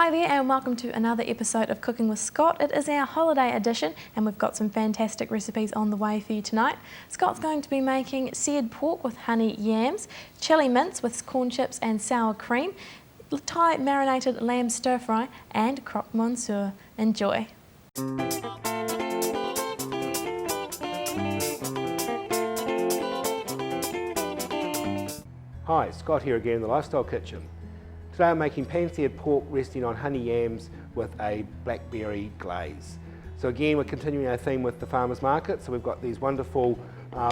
Hi there and welcome to another episode of Cooking with Scott. It is our holiday edition and we've got some fantastic recipes on the way for you tonight. Scott's going to be making seared pork with honey yams, chili mince with corn chips and sour cream, Thai marinated lamb stir fry and croque monsieur. Enjoy. Hi, Scott here again in the Lifestyle Kitchen. Today I'm making pan-seared pork resting on honey yams with a blackberry glaze. So again, we're continuing our theme with the farmers market. So we've got these wonderful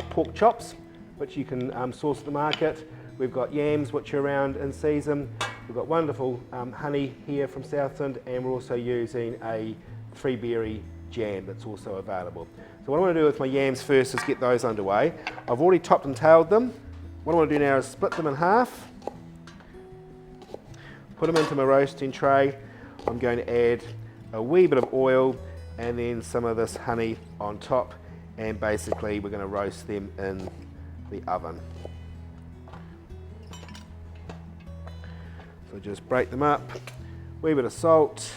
pork chops, which you can source at the market. We've got yams, which are around in season. We've got wonderful honey here from Southland, and we're also using a 3-berry jam that's also available. So what I want to do with my yams first is get those underway. I've already topped and tailed them. What I want to do now is split them in half. Put them into my roasting tray. I'm going to add a wee bit of oil and then some of this honey on top, and basically we're going to roast them in the oven. So just break them up, wee bit of salt,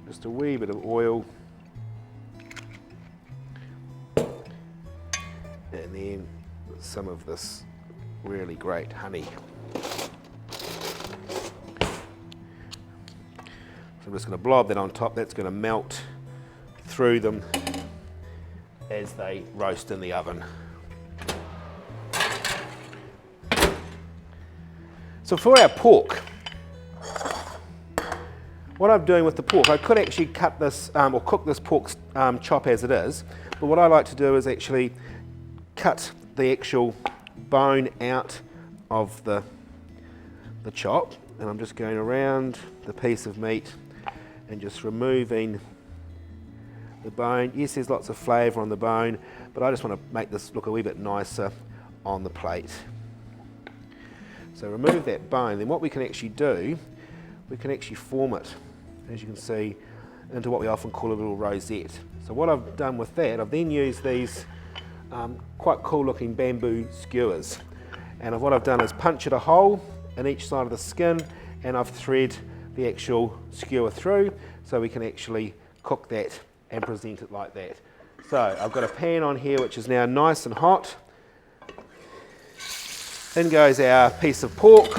just a wee bit of oil, and then some of this really great honey. So I'm just going to blob that on top. That's going to melt through them as they roast in the oven. So for our pork, what I'm doing with the pork, I could actually cut this or cook this pork chop as it is, but what I like to do is actually cut the actual bone out of the chop, and I'm just going around the piece of meat and just removing the bone. Yes, there's lots of flavour on the bone, but I just want to make this look a wee bit nicer on the plate. So remove that bone. Then what we can actually do, we can actually form it, as you can see, into what we often call a little rosette. So what I've done with that, I've then used these quite cool looking bamboo skewers, and what I've done is punctured a hole in each side of the skin, and I've thread the actual skewer through so we can actually cook that and present it like that. So I've got a pan on here which is now nice and hot. In goes our piece of pork,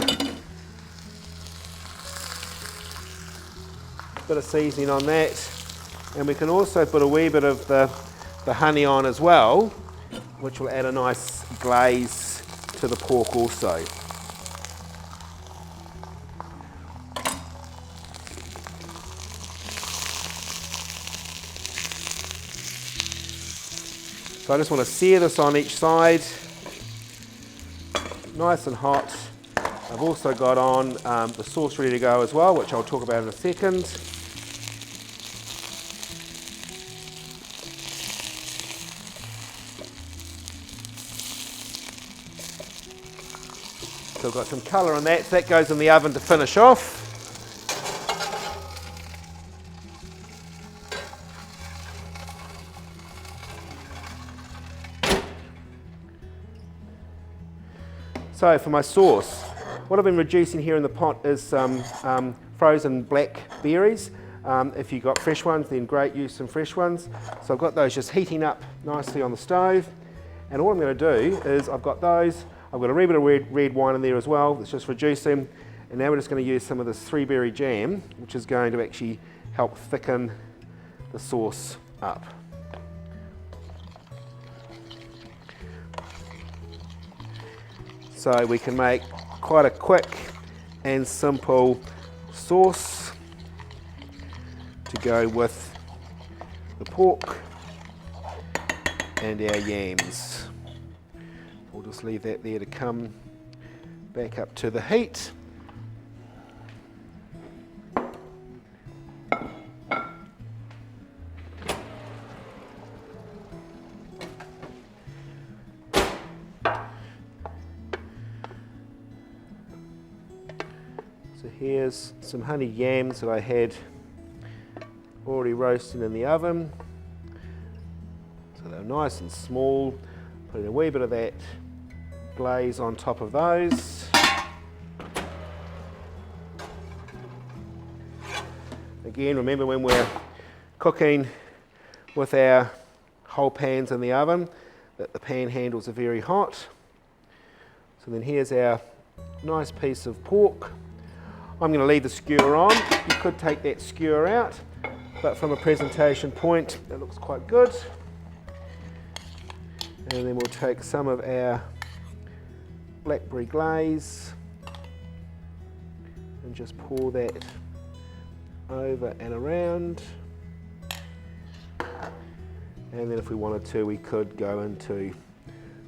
bit of seasoning on that, and we can also put a wee bit of the honey on as well, which will add a nice glaze to the pork also. So I just want to sear this on each side, nice and hot. I've also got on the sauce ready to go as well, which I'll talk about in a second. So I've got some colour on that, so that goes in the oven to finish off. So for my sauce, what I've been reducing here in the pot is some frozen blackberries. If you've got fresh ones, then great, use some fresh ones. So I've got those just heating up nicely on the stove. And all I'm going to do is I've got those, I've got a wee bit of red wine in there as well, that's just reducing. And now we're just going to use some of this 3-berry jam, which is going to actually help thicken the sauce up. So we can make quite a quick and simple sauce to go with the pork and our yams. We'll just leave that there to come back up to the heat. So here's some honey yams that I had already roasting in the oven. So they're nice and small. Put a wee bit of that glaze on top of those. Again, remember when we're cooking with our whole pans in the oven, that the pan handles are very hot. So then here's our nice piece of pork. I'm going to leave the skewer on. You could take that skewer out, but from a presentation point, it looks quite good. And then we'll take some of our blackberry glaze and just pour that over and around. And then if we wanted to, we could go into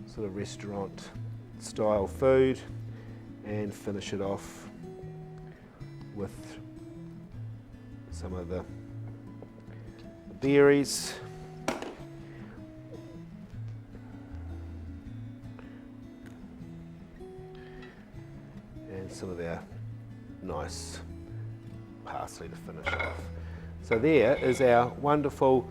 sort of restaurant style food and finish it off with some of the berries. And some of our nice parsley to finish off. So there is our wonderful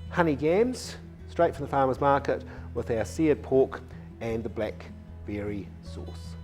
honey yams, straight from the farmer's market, with our seared pork and the blackberry sauce.